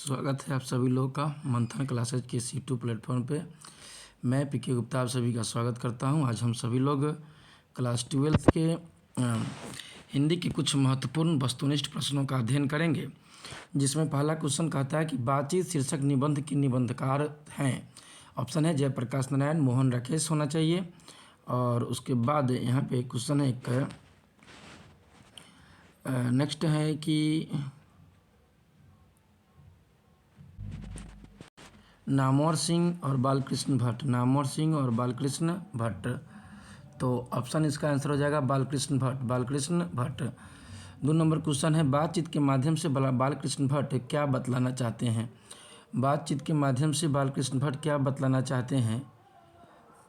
स्वागत है आप सभी लोगों का मंथन क्लासेज के C2 प्लेटफॉर्म पे। मैं पीके गुप्ता आप सभी का स्वागत करता हूं। आज हम सभी लोग क्लास 12 के हिंदी के कुछ महत्वपूर्ण वस्तुनिष्ठ प्रश्नों का अध्ययन करेंगे, जिसमें पहला क्वेश्चन कहता है कि बातचीत शीर्षक निबंध के निबंधकार हैं। ऑप्शन है जयप्रकाश नारायण, मोहन राकेश होना चाहिए। और उसके बाद यहाँ पे क्वेश्चन है एक नेक्स्ट है कि नामवर सिंह और बालकृष्ण भट्ट, नामवर सिंह और बालकृष्ण भट्ट। तो ऑप्शन इसका आंसर हो जाएगा बालकृष्ण भट्ट, बालकृष्ण भट्ट। 2 नंबर क्वेश्चन है बातचीत के माध्यम से बालकृष्ण भट्ट क्या बतलाना चाहते हैं। बातचीत के माध्यम से बालकृष्ण भट्ट क्या बतलाना चाहते हैं।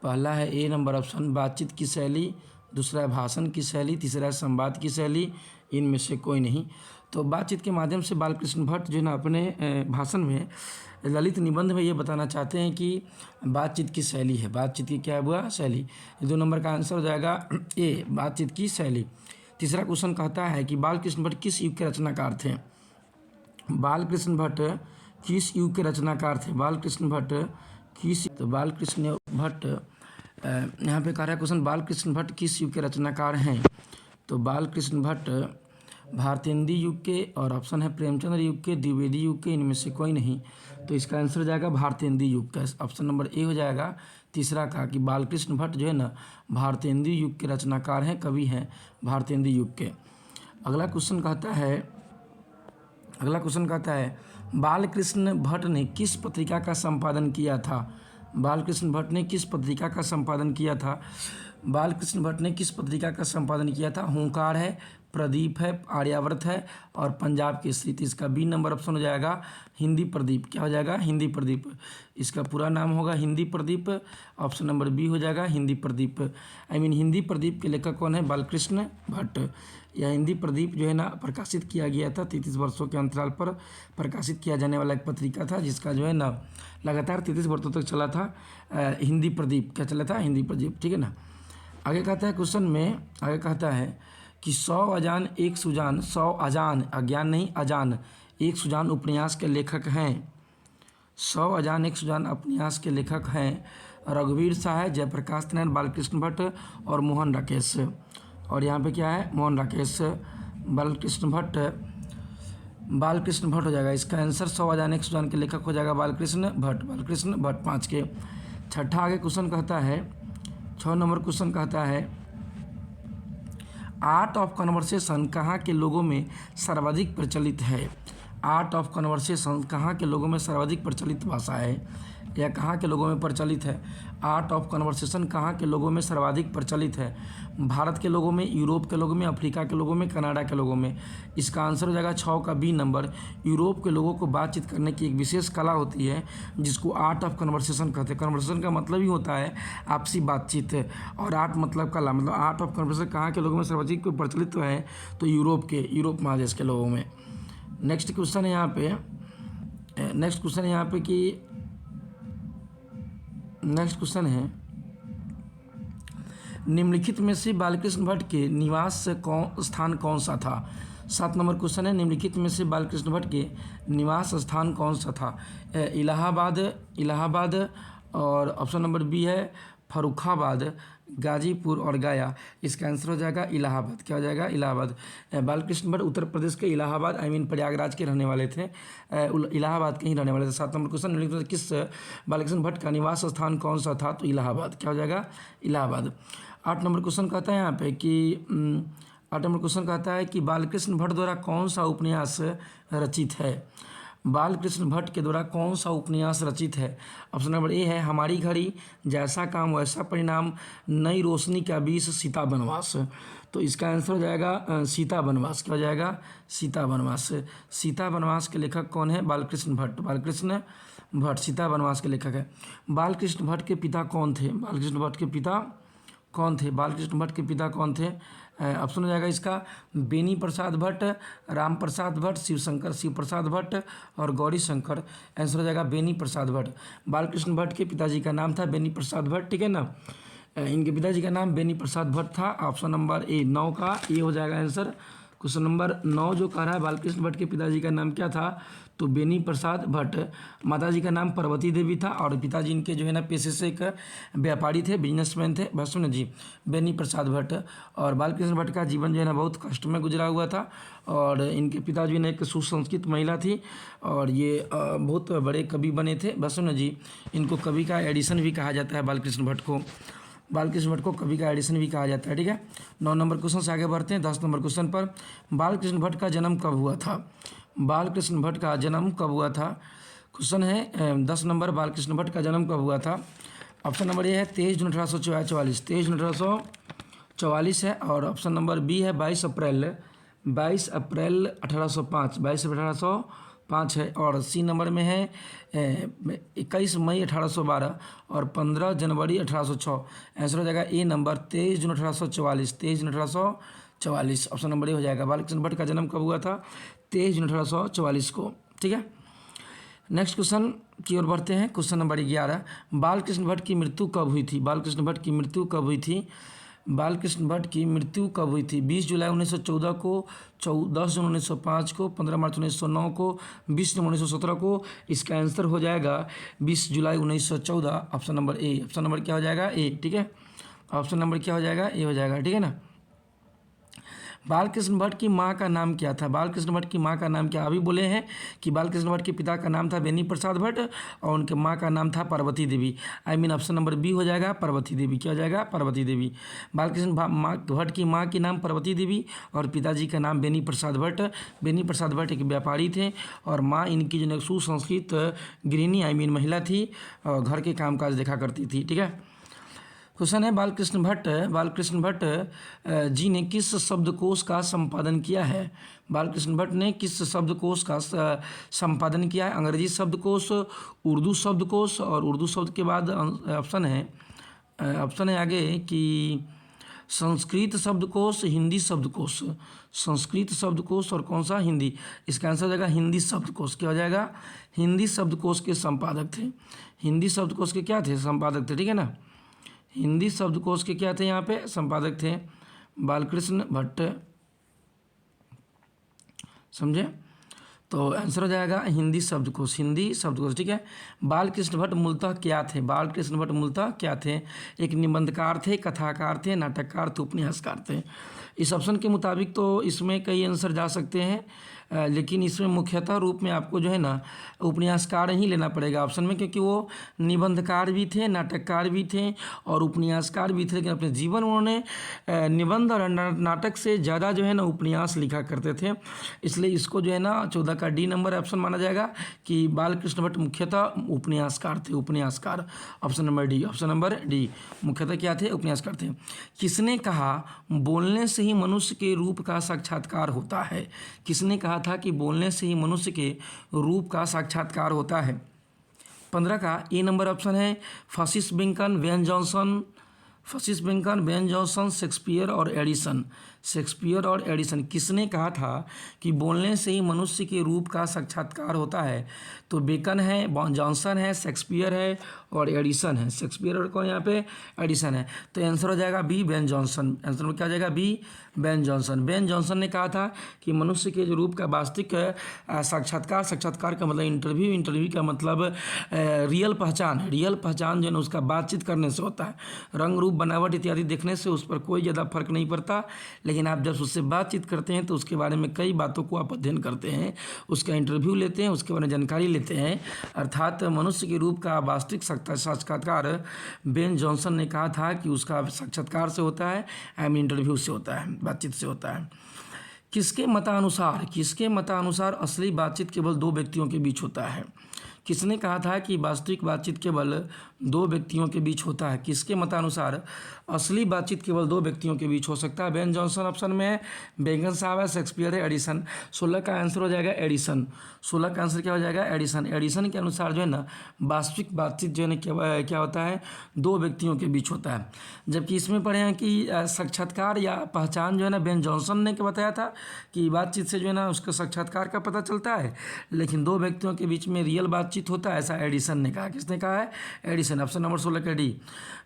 पहला है ए नंबर ऑप्शन बातचीत की शैली, दूसरा है भाषण की शैली, तीसरा है संवाद की शैली, इनमें से कोई नहीं। तो बातचीत के माध्यम से बालकृष्ण भट्ट जो है ना अपने भाषण में ललित निबंध में ये बताना चाहते हैं कि बातचीत की शैली है, बातचीत की क्या हुआ शैली। 2 नंबर का आंसर हो जाएगा ए बातचीत की शैली। तीसरा क्वेश्चन कहता है कि बालकृष्ण भट्ट किस युग के रचनाकार थे। बालकृष्ण भट्ट किस युग के रचनाकार थे। बालकृष्ण भट्ट किस, तो बालकृष्ण भट्ट यहाँ पे कह रहा है क्वेश्चन बालकृष्ण भट्ट किस युग के रचनाकार हैं। तो बालकृष्ण भट्ट भारतेंदु युग के, और ऑप्शन है प्रेमचंद्र युग के, द्विवेदी युग के, इनमें से कोई नहीं। तो इसका आंसर हो जाएगा भारतेंदु युग का, ऑप्शन नंबर ए हो जाएगा तीसरा का, कि बालकृष्ण भट्ट जो है ना भारतेंदु युग के रचनाकार हैं, कवि हैं भारतेंदु युग के। अगला क्वेश्चन कहता है बालकृष्ण भट्ट ने किस पत्रिका का संपादन किया था। बालकृष्ण भट्ट ने किस पत्रिका का संपादन किया था। बालकृष्ण भट्ट ने किस पत्रिका का संपादन किया था। हुंकार है, प्रदीप है, आर्यावर्त है और पंजाब केसरी। तो इसका बी नंबर ऑप्शन हो जाएगा हिंदी प्रदीप। क्या हो जाएगा हिंदी प्रदीप, इसका पूरा नाम होगा Hindi Pradeep. Option number B हो जाएगा हिंदी प्रदीप। हिंदी प्रदीप के लेखक कौन है, बालकृष्ण भट्ट। यह हिंदी प्रदीप जो है ना प्रकाशित किया गया था, 33 वर्षों के अंतराल पर प्रकाशित किया जाने वाला एक पत्रिका था, जिसका जो है ना लगातार 33 वर्षों तक चला था। हिंदी प्रदीप क्या चला था, हिंदी प्रदीप, ठीक है ना। आगे कहता है क्वेश्चन में, आगे कहता है कि 100 अजान एक सुजान, 100 अजान अज्ञान नहीं अजान एक सुजान उपन्यास के लेखक हैं। 100 अजान एक सुजान उपन्यास के लेखक हैं रघुवीर शाह, जयप्रकाश नारायण, बालकृष्ण भट्ट और मोहन राकेश। और यहाँ पे क्या है मोहन राकेश, बालकृष्ण भट्ट हो जाएगा इसका आंसर। 100 अजान एक सुजान के लेखक हो जाएगा बालकृष्ण भट्ट, बालकृष्ण भट्ट 5 के। छठा आगे क्वेश्चन कहता है 6 नंबर क्वेश्चन कहता है आर्ट ऑफ कन्वर्सेशन कहाँ के लोगों में सर्वाधिक प्रचलित है। आर्ट ऑफ कन्वर्सेशन कहाँ के लोगों में सर्वाधिक प्रचलित भाषा है, या कहाँ के लोगों में प्रचलित है। आर्ट ऑफ कन्वर्सेशन कहाँ के लोगों में सर्वाधिक प्रचलित है। भारत के लोगों में, यूरोप के लोगों में, अफ्रीका के लोगों में, कनाडा के लोगों में। इसका आंसर हो जाएगा 6 का बी नंबर। यूरोप के लोगों को बातचीत करने की एक विशेष कला होती है, जिसको आर्ट ऑफ कन्वर्सेशन कहते हैं। कन्वर्सेशन का मतलब ही होता है आपसी बातचीत, और आर्ट मतलब कला, मतलब आर्ट ऑफ कन्वर्सेशन कहाँ के लोगों में सर्वाधिक प्रचलित तो है, तो यूरोप महादेश के लोगों में। नेक्स्ट क्वेश्चन है यहाँ पे कि नेक्स्ट क्वेश्चन है निम्नलिखित में से बालकृष्ण भट्ट के निवास स्थान कौन सा था। 7 नंबर क्वेश्चन है निम्नलिखित में से बालकृष्ण भट्ट के निवास स्थान कौन सा था। इलाहाबाद और ऑप्शन नंबर बी है फर्रुखाबाद, गाजीपुर और गया। इसका आंसर हो जाएगा इलाहाबाद। क्या हो जाएगा इलाहाबाद। बालकृष्ण भट्ट उत्तर प्रदेश के इलाहाबाद प्रयागराज के रहने वाले थे, इलाहाबाद के ही रहने वाले थे। 7 नंबर क्वेश्चन किस बालकृष्ण भट्ट का निवास स्थान कौन सा था, तो इलाहाबाद। क्या हो जाएगा इलाहाबाद। 8 नंबर क्वेश्चन कहता है यहाँ पे कि 8 नंबर क्वेश्चन कहता है कि बालकृष्ण भट्ट द्वारा कौन सा उपन्यास रचित है। बालकृष्ण भट्ट के द्वारा कौन सा उपन्यास रचित है। ऑप्शन नंबर ए है हमारी घड़ी, जैसा काम वैसा परिणाम, नई रोशनी का विष, सीता बनवास। तो इसका आंसर हो जाएगा सीता बनवास। क्या हो जाएगा सीता बनवास। सीता बनवास के लेखक कौन है, बालकृष्ण भट्ट। बालकृष्ण भट्ट सीता बनवास के लेखक है। बालकृष्ण भट्ट के पिता कौन थे। बालकृष्ण भट्ट के पिता कौन थे। बालकृष्ण भट्ट के पिता कौन थे। ऑप्शन हो जाएगा इसका बेनी प्रसाद भट्ट, राम प्रसाद भट्ट, शिव प्रसाद भट्ट और गौरी शंकर। आंसर हो जाएगा बेनी प्रसाद भट्ट। बालकृष्ण भट्ट के पिताजी का नाम था बेनी प्रसाद भट्ट, ठीक है ना। इनके पिताजी का नाम बेनी प्रसाद भट्ट था। ऑप्शन नंबर ए 9 का ए हो जाएगा आंसर। क्वेश्चन नंबर 9 जो कह रहा है बालकृष्ण भट्ट के पिताजी का नाम क्या था, तो बेनी प्रसाद भट्ट। माताजी का नाम पार्वती देवी था और पिताजी इनके जो है ना पेशे से एक व्यापारी थे, बिजनेसमैन थे। बस सुनो जी, बेनी प्रसाद भट्ट। और बालकृष्ण भट्ट का जीवन जो है ना बहुत कष्ट में गुजरा हुआ था और इनके पिताजी ने एक सुसंस्कृत महिला थी और ये बहुत बड़े कवि बने थे। बस सुनो जी, इनको कवि का एडिशन भी कहा जाता है बालकृष्ण भट्ट को। बालकृष्ण भट्ट को कवि का एडिशन भी कहा जाता है। ठीक है, 9 नंबर क्वेश्चन से आगे बढ़ते हैं। 10 नंबर क्वेश्चन पर बालकृष्ण भट्ट का जन्म कब हुआ था? बालकृष्ण भट्ट का जन्म कब हुआ था? क्वेश्चन है 10 नंबर, बालकृष्ण भट्ट का जन्म कब हुआ था? ऑप्शन नंबर ए है 23 जून 1844, 23 जून 1844 है। और ऑप्शन नंबर बी है 22 अप्रैल 1805, 22 अप्रैल 1805 है। और सी नंबर में है 21 मई 1812 और 15 जनवरी 1806। आंसर हो जाएगा A number 23 June 1844, 23 June 1844। Option number A हो जाएगा। बालकृष्ण भट्ट का जन्म कब हुआ था? 23 जून 1844 को। ठीक है, नेक्स्ट क्वेश्चन की ओर बढ़ते हैं। क्वेश्चन नंबर 11, बालकृष्ण भट्ट की मृत्यु कब हुई थी? बालकृष्ण भट्ट की मृत्यु कब हुई थी? बालकृष्ण भट्ट की मृत्यु कब हुई थी? 20 जुलाई 1914 को, 10 जून 1905 को, 15 मार्च 1909 को, 20 नवंबर 1917 को। इसका आंसर हो जाएगा 20 जुलाई 1914। ऑप्शन नंबर ए। ऑप्शन नंबर क्या हो जाएगा? ए। ठीक है, ऑप्शन नंबर क्या हो जाएगा? ए हो जाएगा। ठीक है ना। बालकृष्ण भट्ट की माँ का नाम क्या था? बालकृष्ण भट्ट की माँ का नाम क्या? अभी बोले हैं कि बालकृष्ण भट्ट के पिता का नाम था बेनी प्रसाद भट्ट और उनके माँ का नाम था पार्वती देवी। ऑप्शन नंबर बी हो जाएगा, पार्वती देवी। क्या हो जाएगा? पार्वती देवी। बालकृष्ण भट्ट की माँ की नाम पार्वती देवी और पिताजी का नाम बेनी प्रसाद भट्ट। बेनी प्रसाद भट्ट एक व्यापारी थे और माँ इनकी जो सुसंस्कृत गृहिणी महिला थी और घर के कामकाज देखा करती थी। ठीक है, क्वेश्चन है बालकृष्ण भट्ट जी ने किस शब्दकोश का संपादन किया है? बालकृष्ण भट्ट ने किस शब्दकोश का संपादन किया है? अंग्रेजी शब्दकोश, उर्दू शब्दकोश और उर्दू शब्द के बाद ऑप्शन है आगे कि संस्कृत शब्दकोश, हिंदी शब्दकोश। संस्कृत शब्दकोश और कौन सा? हिंदी। इसका आंसर हो जाएगा हिंदी शब्दकोश। क्या हो जाएगा? हिंदी शब्दकोश के संपादक थे। हिंदी शब्दकोश के क्या थे? संपादक थे। ठीक है ना, हिंदी शब्दकोश के क्या थे? यहाँ पे संपादक थे बालकृष्ण भट्ट। समझे? तो आंसर हो जाएगा हिंदी शब्दकोश, हिंदी शब्दकोश। ठीक है, बालकृष्ण भट्ट मूलतः क्या थे? बालकृष्ण भट्ट मूलतः क्या थे? एक निबंधकार थे, कथाकार थे, नाटककार थे, उपन्यासकार थे। इस ऑप्शन के मुताबिक तो इसमें कई आंसर जा सकते हैं, लेकिन इसमें मुख्यतः रूप में आपको जो है ना उपन्यासकार ही लेना पड़ेगा ऑप्शन में, क्योंकि वो निबंधकार भी थे, नाटककार भी थे और उपन्यासकार भी थे। लेकिन अपने जीवन उन्होंने निबंध और नाटक से ज़्यादा जो है ना उपन्यास लिखा करते थे, इसलिए इसको जो है ना 14 का डी नंबर ऑप्शन माना जाएगा कि बालकृष्ण भट्ट मुख्यतः उपन्यासकार थे। उपन्यासकार, option number D. Option number D, मुख्यतः क्या थे? उपन्यासकार थे। किसने कहा बोलने से ही मनुष्य के रूप का साक्षात्कार होता है? किसने कहा था कि बोलने से ही मनुष्य के रूप का साक्षात्कार होता है? 15 का ए नंबर ऑप्शन है Francis Bacon, Ben Jonson. Francis Bacon, Ben Jonson, Shakespeare और एडिसन। शेक्सपियर और एडिसन। किसने कहा था कि बोलने से ही मनुष्य के रूप का साक्षात्कार होता है? तो बेकन है, जॉनसन है, शेक्सपियर है और एडिसन है। शेक्सपियर और कौन यहाँ पे? एडिसन है। तो आंसर हो जाएगा बी, बेन जॉनसन। आंसर में क्या हो जाएगा? B, Ben Jonson. Ben Jonson ने कहा था कि मनुष्य के जो रूप का वास्तविक साक्षात्कार का मतलब इंटरव्यू का मतलब रियल पहचान जो है ना उसका बातचीत करने से होता है। रंग रूप बनावट इत्यादि देखने से उस पर कोई ज़्यादा फर्क नहीं पड़ता, लेकिन आप जब उससे बातचीत करते हैं तो उसके बारे में कई बातों को आप अध्ययन करते हैं, उसका इंटरव्यू लेते हैं, उसके बारे में जानकारी लेते हैं। अर्थात मनुष्य के रूप का वास्तविक साक्षात्कार बेन जॉनसन ने कहा था कि उसका साक्षात्कार से होता है, इंटरव्यू से होता है, बातचीत से होता है। किसके मतानुसार असली बातचीत केवल दो व्यक्तियों के बीच होता है? किसने कहा था कि वास्तविक बातचीत केवल दो व्यक्तियों के बीच होता है? किसके मतानुसार असली बातचीत केवल दो व्यक्तियों के बीच हो सकता है? बेन जॉनसन ऑप्शन में है, बेकन साहब है, शेक्सपियर है, एडिसन। 16 का आंसर हो जाएगा एडिसन। 16 का आंसर क्या हो जाएगा? एडिसन। एडिसन के अनुसार जो है ना वास्तविक बातचीत जो है ना क्या होता है? दो व्यक्तियों के बीच होता है। जबकि इसमें पढ़े हैं कि साक्षात्कार या पहचान जो है ना बेन जॉनसन ने बताया था कि बातचीत से जो है ना उसका साक्षात्कार का पता चलता है, लेकिन दो व्यक्तियों के बीच में रियल बातचीत बातचीत होता है, ऐसा एडिसन ने कहा। किसने कहा है? एडिसन। ऑप्शन नंबर 16 का डी।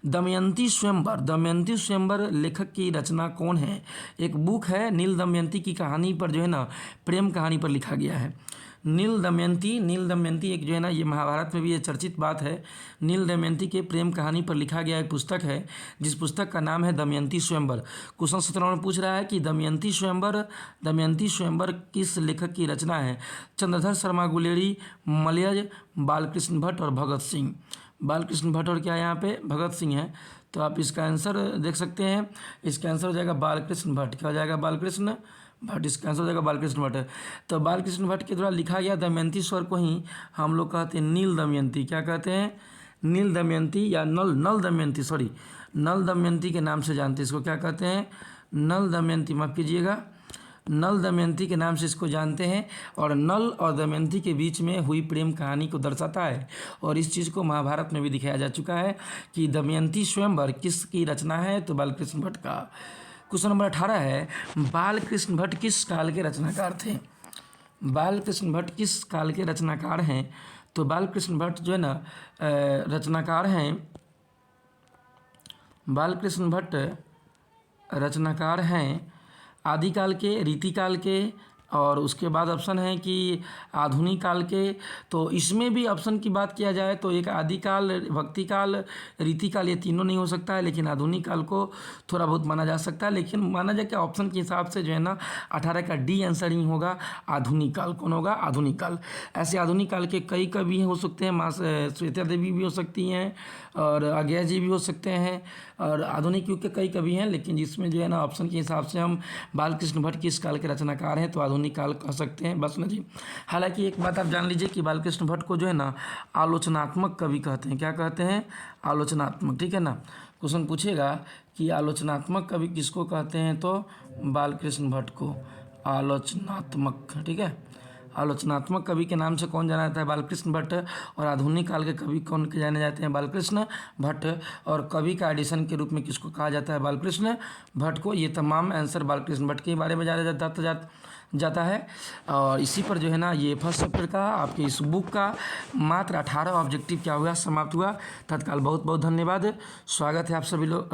दमयंती स्वयंवर, दमयंती स्वयंवर लेखक की रचना कौन है? एक बुक है नील दमयंती की कहानी पर, जो है ना प्रेम कहानी पर लिखा गया है। नील दमयंती एक जो है ना, ये महाभारत में भी ये चर्चित बात है। नील दमयंती के प्रेम कहानी पर लिखा गया एक पुस्तक है, जिस पुस्तक का नाम है दमयंती स्वयंवर। क्वेश्चन 17 में पूछ रहा है कि दमयंती स्वयंवर किस लेखक की रचना है? चंद्रधर शर्मा गुलेरी, मलयज, बालकृष्ण भट्ट और भगत सिंह। बालकृष्ण भट्ट और क्या यहाँ पे भगत सिंह है। तो आप इसका आंसर देख सकते हैं, इसका आंसर हो जाएगा बालकृष्ण भट्ट। क्या हो जाएगा? बालकृष्ण भट्ट। इसका आंसर हो जाएगा बालकृष्ण भट्ट। तो बालकृष्ण भट्ट के द्वारा लिखा गया दमयंती स्वर को ही हम लोग कहते हैं नील दमयंती। क्या कहते हैं? नील दमयंती या नल दमयंती, सॉरी नल दमयंती के नाम से जानते हैं इसको। क्या कहते हैं? नल दमयंती, माफ़ कीजिएगा, नल दमयंती के नाम से इसको जानते हैं। और नल और दमयंती के बीच में हुई प्रेम कहानी को दर्शाता है। और इस चीज़ को महाभारत में भी दिखाया जा चुका है कि दमयंती स्वयंवर किसकी रचना है? तो बालकृष्ण भट्ट का। क्वेश्चन नंबर 18 है, बालकृष्ण भट्ट किस काल के रचनाकार थे? बालकृष्ण भट्ट किस काल के रचनाकार हैं? तो बालकृष्ण भट्ट जो है ना रचनाकार हैं, बालकृष्ण भट्ट रचनाकार हैं आदिकाल के, रीतिकाल के, और उसके बाद ऑप्शन है कि आधुनिक काल के। तो इसमें भी ऑप्शन की बात किया जाए तो एक आदिकाल, भक्तिकाल, रीतिकाल, ये तीनों नहीं हो सकता है, लेकिन आधुनिक काल को थोड़ा बहुत माना जा सकता है। लेकिन माना जाए कि ऑप्शन के हिसाब से जो है ना 18 का डी आंसर ही होगा, आधुनिक काल। कौन होगा? आधुनिक काल। ऐसे आधुनिक काल के कई कवि हो सकते हैं, माँ श्वेता देवी भी हो सकती हैं और अज्ञा जी भी हो सकते हैं, और आधुनिक युग के कई कवि हैं। लेकिन जिसमें जो है ना ऑप्शन के हिसाब से हम बालकृष्ण भट्ट किस काल के रचनाकार हैं तो आधुनिक काल कह सकते हैं, बस ना जी। हालांकि एक बात आप जान लीजिए कि बालकृष्ण भट्ट को जो है ना आलोचनात्मक कवि कहते हैं। क्या कहते हैं? आलोचनात्मक। ठीक है ना। क्वेश्चन पूछेगा कि आलोचनात्मक कवि किसको कहते हैं, तो बालकृष्ण भट्ट को आलोचनात्मक। ठीक है, आलोचनात्मक कवि के नाम से कौन जाना जाता है? बालकृष्ण भट्ट। और आधुनिक काल के कवि कौन के जाने जाते हैं? बालकृष्ण भट्ट। और कवि का एडिशन के रूप में किसको कहा जाता है? बालकृष्ण भट्ट को। ये तमाम आंसर बालकृष्ण भट्ट के बारे में जाता है। और इसी पर जो है ना ये फर्स्ट चैप्टर का आपके इस बुक का मात्र 18 ऑब्जेक्टिव क्या हुआ? समाप्त हुआ। तत्काल बहुत बहुत धन्यवाद। स्वागत है आप सभी लोग